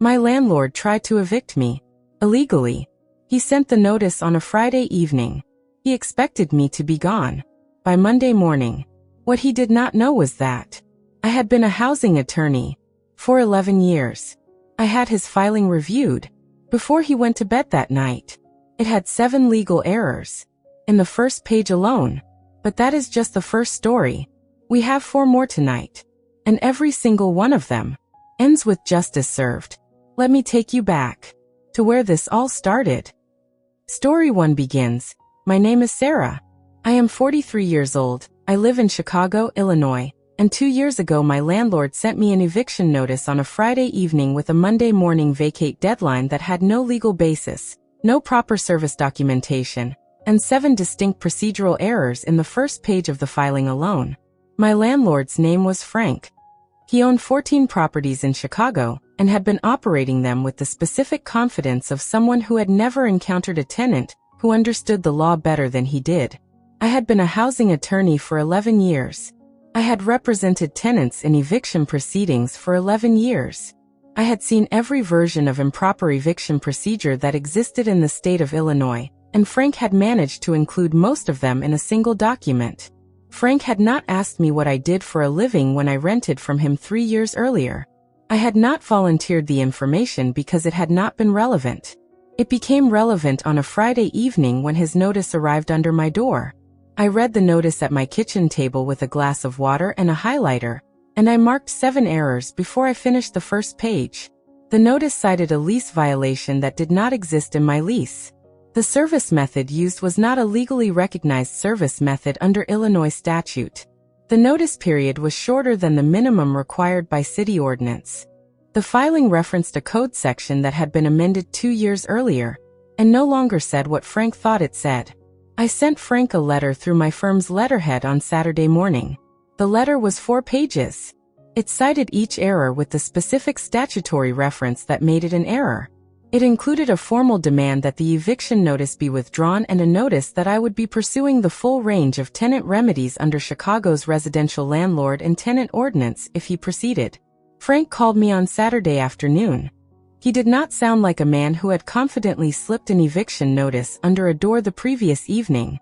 My landlord tried to evict me. Illegally. He sent the notice on a Friday evening. He expected me to be gone by Monday morning. What he did not know was that I had been a housing attorney for 11 years. I had his filing reviewed before he went to bed that night. It had 7 legal errors in the first page alone. But that is just the first story. We have 4 more tonight. And every single one of them ends with justice served. Let me take you back to where this all started. Story 1 begins. My name is Sarah. I am 43 years old. I live in Chicago, Illinois. And 2 years ago my landlord sent me an eviction notice on a Friday evening with a Monday morning vacate deadline that had no legal basis, no proper service documentation, and 7 distinct procedural errors in the first page of the filing alone. My landlord's name was Frank. He owned 14 properties in Chicago and had been operating them with the specific confidence of someone who had never encountered a tenant who understood the law better than he did. I had been a housing attorney for 11 years. I had represented tenants in eviction proceedings for 11 years. I had seen every version of improper eviction procedure that existed in the state of Illinois, and Frank had managed to include most of them in a single document. Frank had not asked me what I did for a living when I rented from him 3 years earlier. I had not volunteered the information because it had not been relevant. It became relevant on a Friday evening when his notice arrived under my door. I read the notice at my kitchen table with a glass of water and a highlighter, and I marked 7 errors before I finished the first page. The notice cited a lease violation that did not exist in my lease. The service method used was not a legally recognized service method under Illinois statute. The notice period was shorter than the minimum required by city ordinance. The filing referenced a code section that had been amended 2 years earlier, and no longer said what Frank thought it said. I sent Frank a letter through my firm's letterhead on Saturday morning. The letter was 4 pages. It cited each error with the specific statutory reference that made it an error. It included a formal demand that the eviction notice be withdrawn and a notice that I would be pursuing the full range of tenant remedies under Chicago's residential landlord and tenant ordinance if he proceeded. Frank called me on Saturday afternoon. He did not sound like a man who had confidently slipped an eviction notice under a door the previous evening.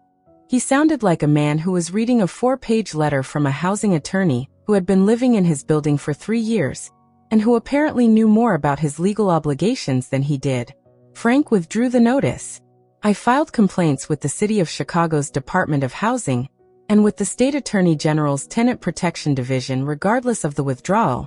He sounded like a man who was reading a 4-page letter from a housing attorney who had been living in his building for 3 years, and who apparently knew more about his legal obligations than he did. Frank withdrew the notice. I filed complaints with the City of Chicago's Department of Housing and with the State Attorney General's Tenant Protection Division regardless of the withdrawal,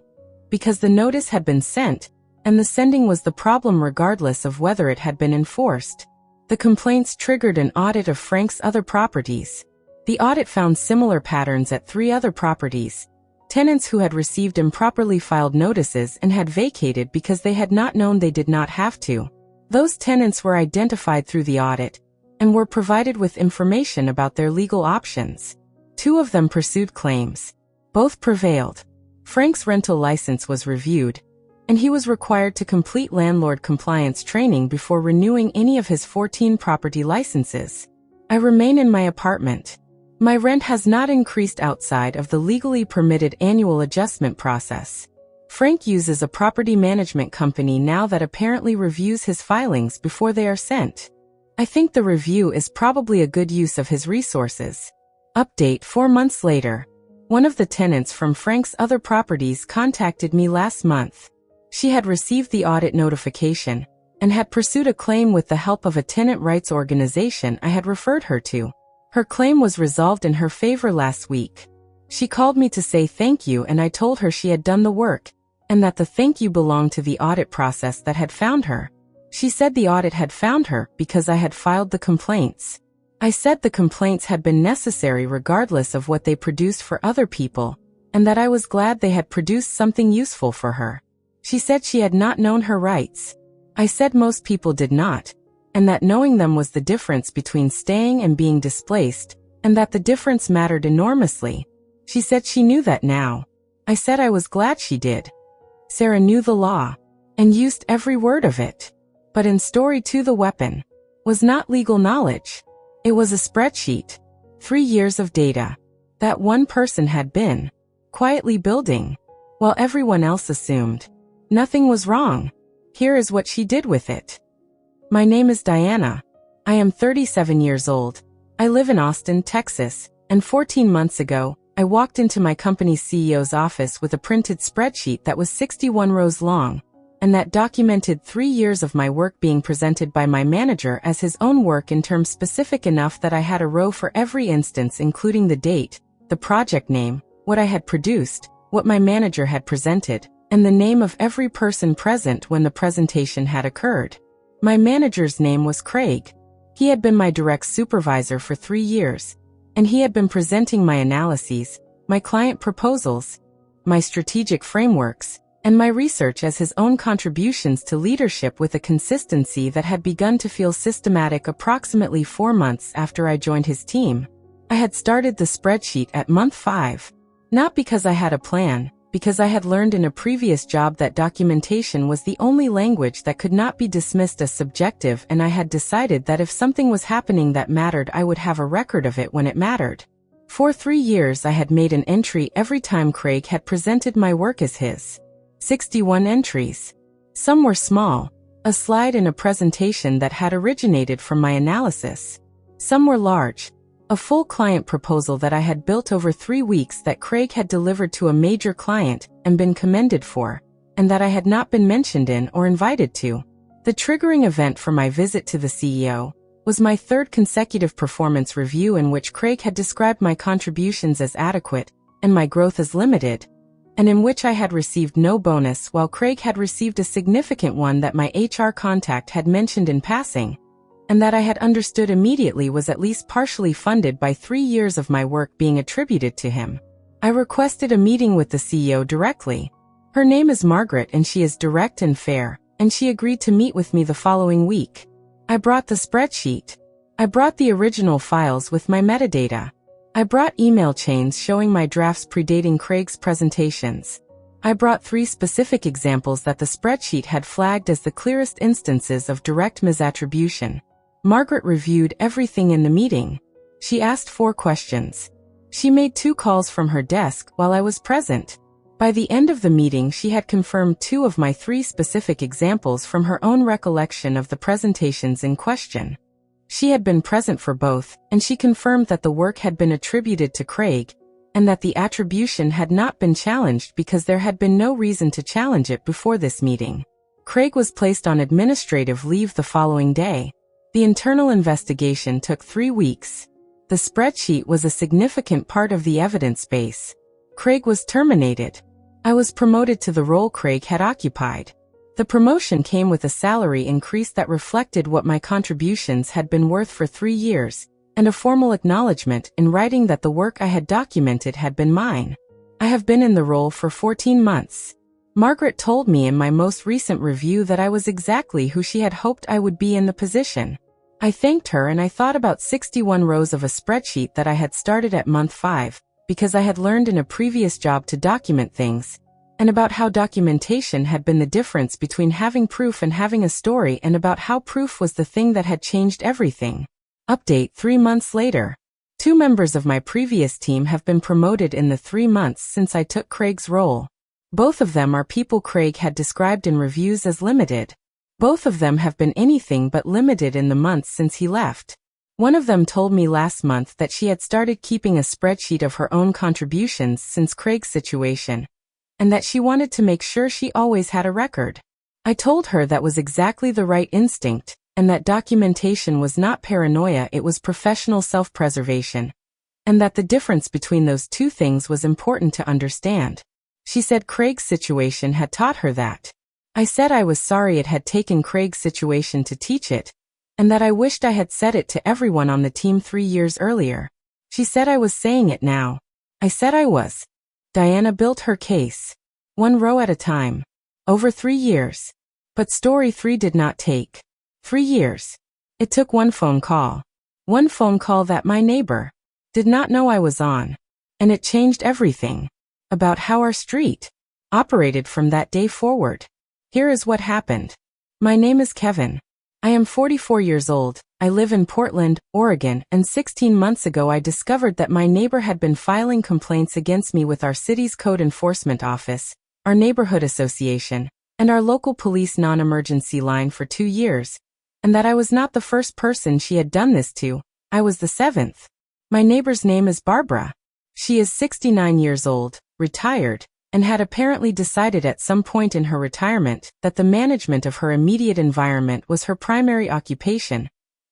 because the notice had been sent, and the sending was the problem regardless of whether it had been enforced. The complaints triggered an audit of Frank's other properties. The audit found similar patterns at 3 other properties. Tenants who had received improperly filed notices and had vacated because they had not known they did not have to. Those tenants were identified through the audit and were provided with information about their legal options. 2 of them pursued claims. Both prevailed. Frank's rental license was reviewed, and he was required to complete landlord compliance training before renewing any of his 14 property licenses. I remain in my apartment. My rent has not increased outside of the legally permitted annual adjustment process. Frank uses a property management company now that apparently reviews his filings before they are sent. I think the review is probably a good use of his resources. Update 4 months later. One of the tenants from Frank's other properties contacted me last month. She had received the audit notification and had pursued a claim with the help of a tenant rights organization I had referred her to. Her claim was resolved in her favor last week. She called me to say thank you, and I told her she had done the work and that the thank you belonged to the audit process that had found her. She said the audit had found her because I had filed the complaints. I said the complaints had been necessary regardless of what they produced for other people, and that I was glad they had produced something useful for her. She said she had not known her rights. I said most people did not, and that knowing them was the difference between staying and being displaced, and that the difference mattered enormously. She said she knew that now. I said I was glad she did. Sarah knew the law and used every word of it. But in story 2, the weapon was not legal knowledge. It was a spreadsheet. 3 years of data that one person had been quietly building while everyone else assumed nothing was wrong. Here is what she did with it. My name is Diana. I am 37 years old. I live in Austin, Texas, and 14 months ago, I walked into my company's CEO's office with a printed spreadsheet that was 61 rows long, and that documented 3 years of my work being presented by my manager as his own work in terms specific enough that I had a row for every instance, including the date, the project name, what I had produced, what my manager had presented, and the name of every person present when the presentation had occurred. My manager's name was Craig. He had been my direct supervisor for 3 years, and he had been presenting my analyses, my client proposals, my strategic frameworks, and my research as his own contributions to leadership with a consistency that had begun to feel systematic approximately 4 months after I joined his team. I had started the spreadsheet at month 5, not because I had a plan, because I had learned in a previous job that documentation was the only language that could not be dismissed as subjective, and I had decided that if something was happening that mattered, I would have a record of it when it mattered. For 3 years I had made an entry every time Craig had presented my work as his. 61 entries. Some were small, a slide in a presentation that had originated from my analysis. Some were large, a full client proposal that I had built over 3 weeks that Craig had delivered to a major client and been commended for, and that I had not been mentioned in or invited to. The triggering event for my visit to the CEO was my 3rd consecutive performance review, in which Craig had described my contributions as adequate and my growth as limited, and in which I had received no bonus while Craig had received a significant one that my HR contact had mentioned in passing, and that I had understood immediately was at least partially funded by 3 years of my work being attributed to him. I requested a meeting with the CEO directly. Her name is Margaret and she is direct and fair, and she agreed to meet with me the following week. I brought the spreadsheet. I brought the original files with my metadata. I brought email chains showing my drafts predating Craig's presentations. I brought 3 specific examples that the spreadsheet had flagged as the clearest instances of direct misattribution. Margaret reviewed everything in the meeting. She asked 4 questions. She made 2 calls from her desk while I was present. By the end of the meeting, she had confirmed 2 of my 3 specific examples from her own recollection of the presentations in question. She had been present for both, and she confirmed that the work had been attributed to Craig, and that the attribution had not been challenged because there had been no reason to challenge it before this meeting. Craig was placed on administrative leave the following day. The internal investigation took 3 weeks. The spreadsheet was a significant part of the evidence base. Craig was terminated. I was promoted to the role Craig had occupied. The promotion came with a salary increase that reflected what my contributions had been worth for 3 years, and a formal acknowledgement in writing that the work I had documented had been mine. I have been in the role for 14 months. Margaret told me in my most recent review that I was exactly who she had hoped I would be in the position. I thanked her and I thought about 61 rows of a spreadsheet that I had started at month 5, because I had learned in a previous job to document things, and about how documentation had been the difference between having proof and having a story, and about how proof was the thing that had changed everything. Update 3 months later. 2 members of my previous team have been promoted in the 3 months since I took Craig's role. Both of them are people Craig had described in reviews as limited. Both of them have been anything but limited in the months since he left. One of them told me last month that she had started keeping a spreadsheet of her own contributions since Craig's situation, and that she wanted to make sure she always had a record. I told her that was exactly the right instinct, and that documentation was not paranoia, it was professional self-preservation, and that the difference between those 2 things was important to understand. She said Craig's situation had taught her that. I said I was sorry it had taken Craig's situation to teach it, and that I wished I had said it to everyone on the team 3 years earlier. She said I was saying it now. I said I was. Diana built her case. 1 row at a time. Over 3 years. But story 3 did not take 3 years. It took 1 phone call. 1 phone call that my neighbor did not know I was on. And it changed everything about how our street operated from that day forward. Here is what happened. My name is Kevin. I am 44 years old. I live in Portland, Oregon, and 16 months ago I discovered that my neighbor had been filing complaints against me with our city's code enforcement office, our neighborhood association, and our local police non-emergency line for 2 years, and that I was not the first person she had done this to, I was the 7th. My neighbor's name is Barbara. She is 69 years old, retired, and had apparently decided at some point in her retirement that the management of her immediate environment was her primary occupation,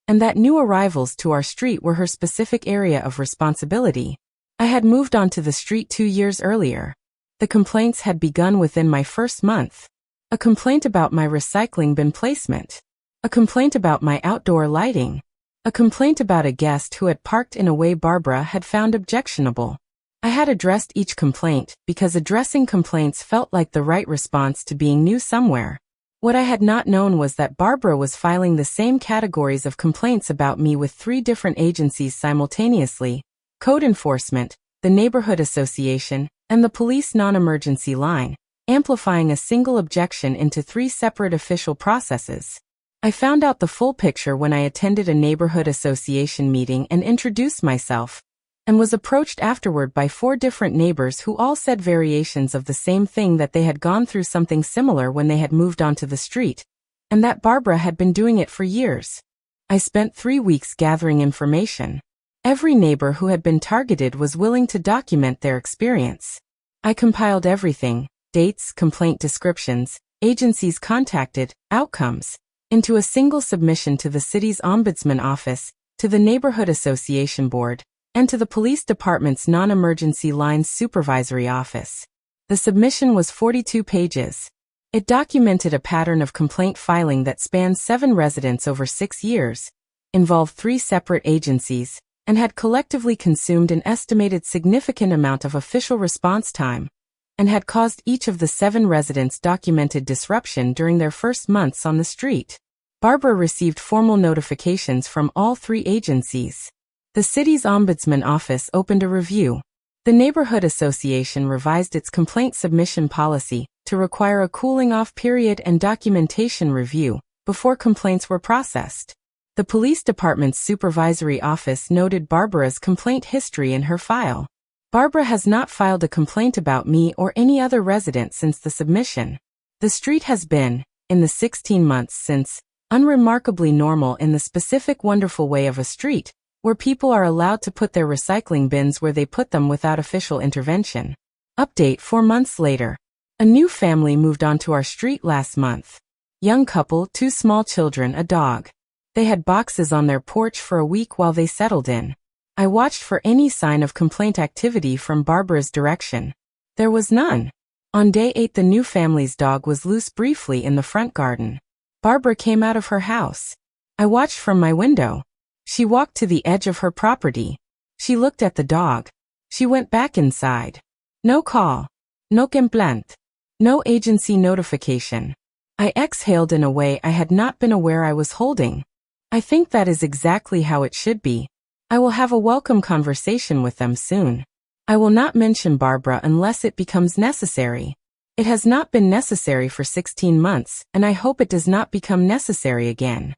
and that new arrivals to our street were her specific area of responsibility. I had moved onto the street 2 years earlier. The complaints had begun within my first month. A complaint about my recycling bin placement. A complaint about my outdoor lighting. A complaint about a guest who had parked in a way Barbara had found objectionable. I had addressed each complaint because addressing complaints felt like the right response to being new somewhere. What I had not known was that Barbara was filing the same categories of complaints about me with 3 different agencies simultaneously: code enforcement, the neighborhood association, and the police non-emergency line, amplifying a single objection into 3 separate official processes. I found out the full picture when I attended a neighborhood association meeting and introduced myself, and was approached afterward by 4 different neighbors who all said variations of the same thing, that they had gone through something similar when they had moved onto the street, and that Barbara had been doing it for years. I spent 3 weeks gathering information. Every neighbor who had been targeted was willing to document their experience. I compiled everything: dates, complaint descriptions, agencies contacted, outcomes, into a single submission to the city's ombudsman office, to the neighborhood association board, and to the police department's non-emergency lines supervisory office. The submission was 42 pages. It documented a pattern of complaint filing that spanned 7 residents over 6 years, involved 3 separate agencies, and had collectively consumed an estimated significant amount of official response time, and had caused each of the 7 residents documented disruption during their first months on the street. Barbara received formal notifications from all 3 agencies. The city's ombudsman office opened a review. The neighborhood association revised its complaint submission policy to require a cooling-off period and documentation review before complaints were processed. The police department's supervisory office noted Barbara's complaint history in her file. Barbara has not filed a complaint about me or any other resident since the submission. The street has been, in the 16 months since, unremarkably normal in the specific wonderful way of a street, where people are allowed to put their recycling bins where they put them without official intervention. Update: 4 months later. A new family moved onto our street last month. Young couple, 2 small children, a dog. They had boxes on their porch for a week while they settled in. I watched for any sign of complaint activity from Barbara's direction. There was none. On day 8, the new family's dog was loose briefly in the front garden. Barbara came out of her house. I watched from my window. She walked to the edge of her property. She looked at the dog. She went back inside. No call. No complaint. No agency notification. I exhaled in a way I had not been aware I was holding. I think that is exactly how it should be. I will have a welcome conversation with them soon. I will not mention Barbara unless it becomes necessary. It has not been necessary for 16 months, and I hope it does not become necessary again.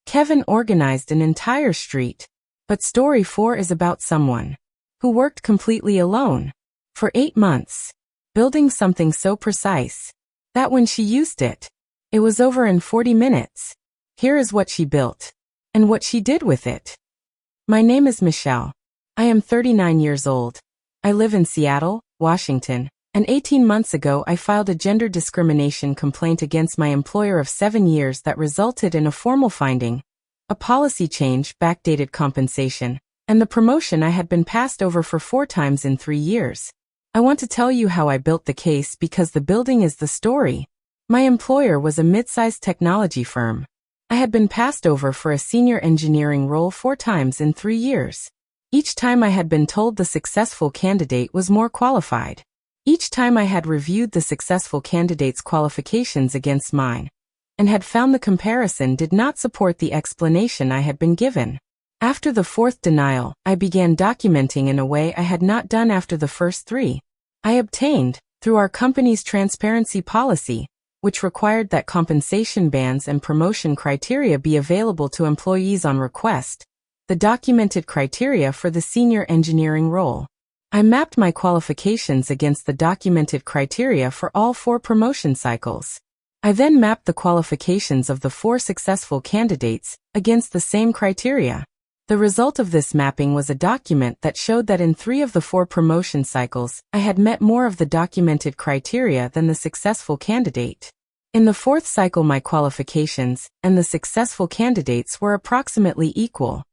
Kevin organized an entire street. But story 4 is about someone who worked completely alone for 8 months, building something so precise that when she used it, it was over in 40 minutes. Here is what she built and what she did with it. My name is Michelle. I am 39 years old. I live in Seattle, Washington, and 18 months ago I filed a gender discrimination complaint against my employer of 7 years that resulted in a formal finding, a policy change, backdated compensation, and the promotion I had been passed over for 4 times in 3 years. I want to tell you how I built the case because the building is the story. My employer was a mid-sized technology firm. I had been passed over for a senior engineering role 4 times in 3 years. Each time I had been told the successful candidate was more qualified. Each time I had reviewed the successful candidate's qualifications against mine, and had found the comparison did not support the explanation I had been given. After the 4th denial, I began documenting in a way I had not done after the first 3. I obtained, through our company's transparency policy, which required that compensation bands and promotion criteria be available to employees on request, the documented criteria for the senior engineering role. I mapped my qualifications against the documented criteria for all 4 promotion cycles. I then mapped the qualifications of the 4 successful candidates against the same criteria. The result of this mapping was a document that showed that in 3 of the 4 promotion cycles, I had met more of the documented criteria than the successful candidate. In the 4th cycle, my qualifications and the successful candidates were approximately equal.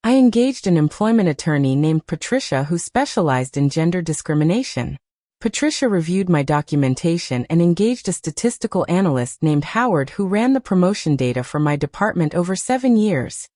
I engaged an employment attorney named Patricia who specialized in gender discrimination. Patricia reviewed my documentation and engaged a statistical analyst named Howard who ran the promotion data for my department over 7 years.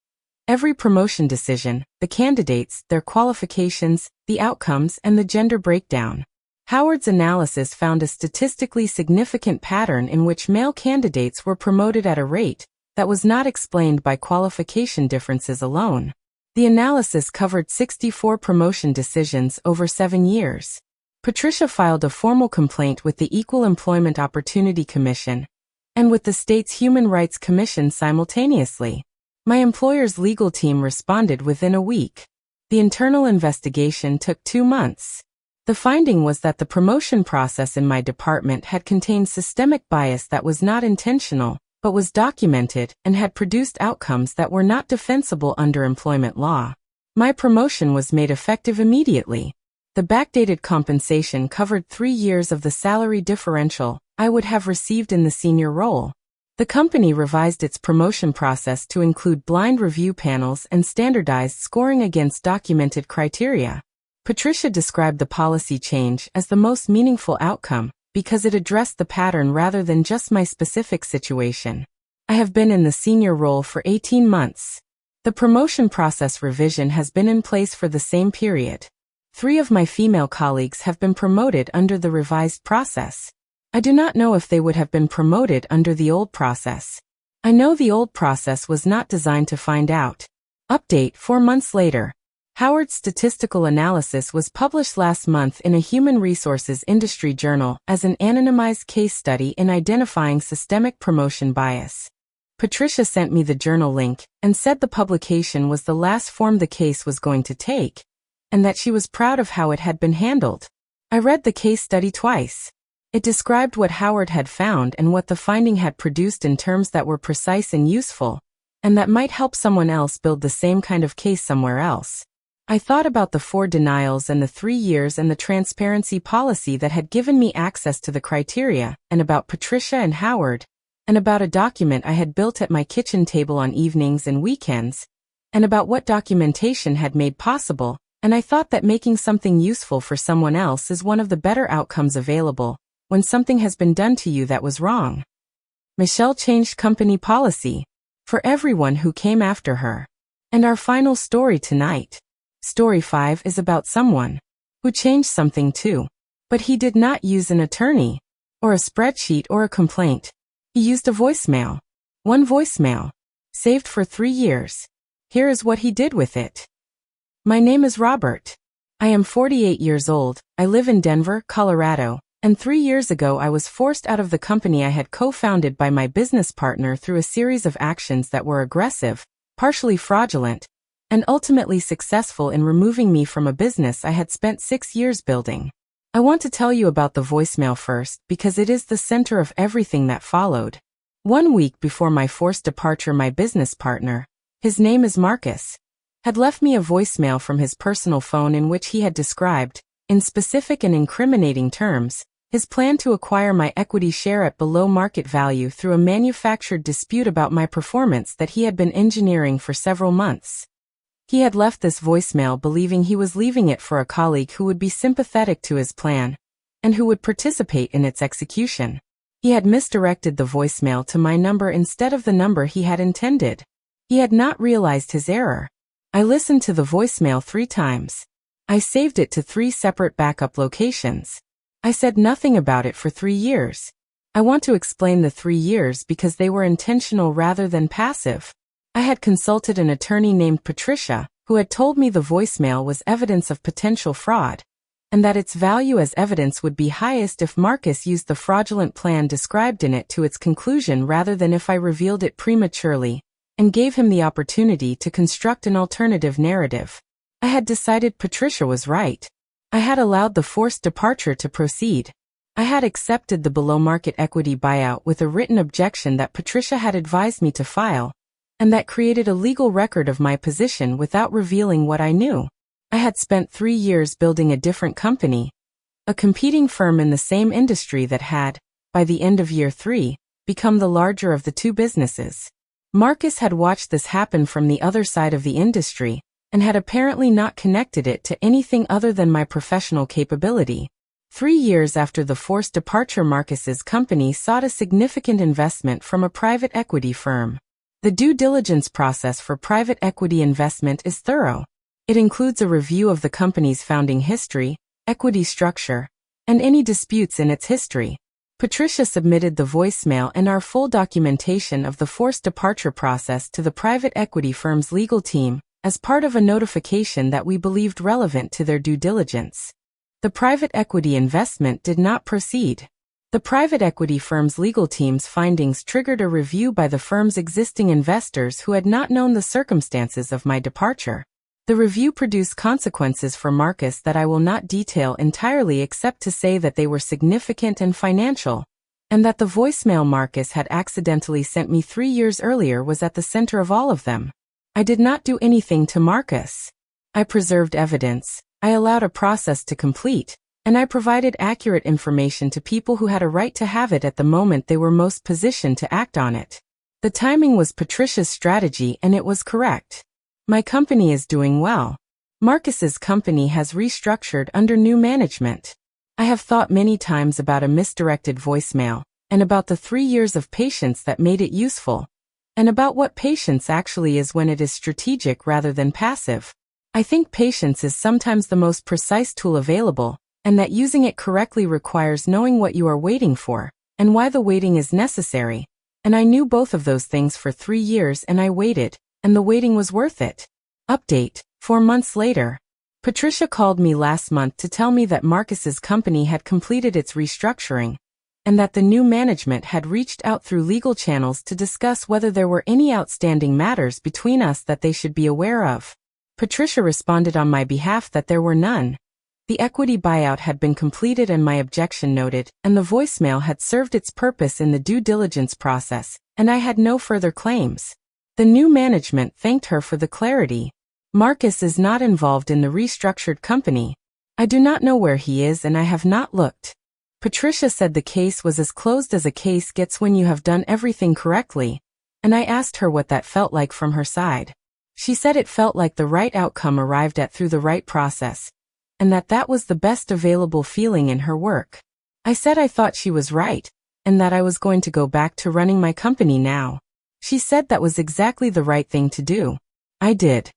Every promotion decision, the candidates, their qualifications, the outcomes, and the gender breakdown. Howard's analysis found a statistically significant pattern in which male candidates were promoted at a rate that was not explained by qualification differences alone. The analysis covered 64 promotion decisions over 7 years. Patricia filed a formal complaint with the Equal Employment Opportunity Commission and with the state's Human Rights Commission simultaneously. My employer's legal team responded within a week. The internal investigation took 2 months. The finding was that the promotion process in my department had contained systemic bias that was not intentional, but was documented and had produced outcomes that were not defensible under employment law. My promotion was made effective immediately. The backdated compensation covered 3 years of the salary differential I would have received in the senior role. The company revised its promotion process to include blind review panels and standardized scoring against documented criteria. Patricia described the policy change as the most meaningful outcome because it addressed the pattern rather than just my specific situation. I have been in the senior role for 18 months. The promotion process revision has been in place for the same period. 3 of my female colleagues have been promoted under the revised process. I do not know if they would have been promoted under the old process. I know the old process was not designed to find out. Update 4 months later. Howard's statistical analysis was published last month in a human resources industry journal as an anonymized case study in identifying systemic promotion bias. Patricia sent me the journal link and said the publication was the last form the case was going to take, and that she was proud of how it had been handled. I read the case study twice. It described what Howard had found and what the finding had produced in terms that were precise and useful, and that might help someone else build the same kind of case somewhere else. I thought about the 4 denials and the 3 years and the transparency policy that had given me access to the criteria, and about Patricia and Howard, and about a document I had built at my kitchen table on evenings and weekends, and about what documentation had made possible, and I thought that making something useful for someone else is one of the better outcomes available when something has been done to you that was wrong. Michelle changed company policy for everyone who came after her. And our final story tonight. Story 5 is about someone who changed something too. But he did not use an attorney, or a spreadsheet or a complaint. He used a voicemail. One voicemail. Saved for 3 years. Here is what he did with it. My name is Robert. I am 48 years old. I live in Denver, Colorado. And 3 years ago I was forced out of the company I had co-founded by my business partner through a series of actions that were aggressive, partially fraudulent, and ultimately successful in removing me from a business I had spent 6 years building. I want to tell you about the voicemail first because it is the center of everything that followed. 1 week before my forced departure, my business partner, his name is Marcus, had left me a voicemail from his personal phone in which he had described, in specific and incriminating terms, his plan to acquire my equity share at below market value through a manufactured dispute about my performance that he had been engineering for several months. He had left this voicemail believing he was leaving it for a colleague who would be sympathetic to his plan and who would participate in its execution. He had misdirected the voicemail to my number instead of the number he had intended. He had not realized his error. I listened to the voicemail 3 times. I saved it to 3 separate backup locations. I said nothing about it for 3 years. I want to explain the 3 years because they were intentional rather than passive. I had consulted an attorney named Patricia, who had told me the voicemail was evidence of potential fraud, and that its value as evidence would be highest if Marcus used the fraudulent plan described in it to its conclusion rather than if I revealed it prematurely, and gave him the opportunity to construct an alternative narrative. I had decided Patricia was right. I had allowed the forced departure to proceed. I had accepted the below-market equity buyout with a written objection that Patricia had advised me to file, and that created a legal record of my position without revealing what I knew. I had spent 3 years building a different company, a competing firm in the same industry that had, by the end of year 3, become the larger of the two businesses. Marcus had watched this happen from the other side of the industry, and had apparently not connected it to anything other than my professional capability. 3 years after the forced departure, Marcus's company sought a significant investment from a private equity firm. The due diligence process for private equity investment is thorough. It includes a review of the company's founding history, equity structure, and any disputes in its history. Patricia submitted the voicemail and our full documentation of the forced departure process to the private equity firm's legal team as part of a notification that we believed relevant to their due diligence. The private equity investment did not proceed. The private equity firm's legal team's findings triggered a review by the firm's existing investors who had not known the circumstances of my departure. The review produced consequences for Marcus that I will not detail entirely except to say that they were significant and financial, and that the voicemail Marcus had accidentally sent me 3 years earlier was at the center of all of them. I did not do anything to Marcus. I preserved evidence, I allowed a process to complete, and I provided accurate information to people who had a right to have it at the moment they were most positioned to act on it. The timing was Patricia's strategy and it was correct. My company is doing well. Marcus's company has restructured under new management. I have thought many times about a misdirected voicemail, and about the 3 years of patience that made it useful, and about what patience actually is when it is strategic rather than passive. I think patience is sometimes the most precise tool available, and that using it correctly requires knowing what you are waiting for, and why the waiting is necessary. And I knew both of those things for 3 years and I waited, and the waiting was worth it. Update: 4 months later. Patricia called me last month to tell me that Marcus's company had completed its restructuring, and that the new management had reached out through legal channels to discuss whether there were any outstanding matters between us that they should be aware of. Patricia responded on my behalf that there were none. The equity buyout had been completed and my objection noted, and the voicemail had served its purpose in the due diligence process, and I had no further claims. The new management thanked her for the clarity. Marcus is not involved in the restructured company. I do not know where he is and I have not looked. Patricia said the case was as closed as a case gets when you have done everything correctly, and I asked her what that felt like from her side. She said it felt like the right outcome arrived at through the right process, and that was the best available feeling in her work. I said I thought she was right, and that I was going to go back to running my company now. She said that was exactly the right thing to do. I did.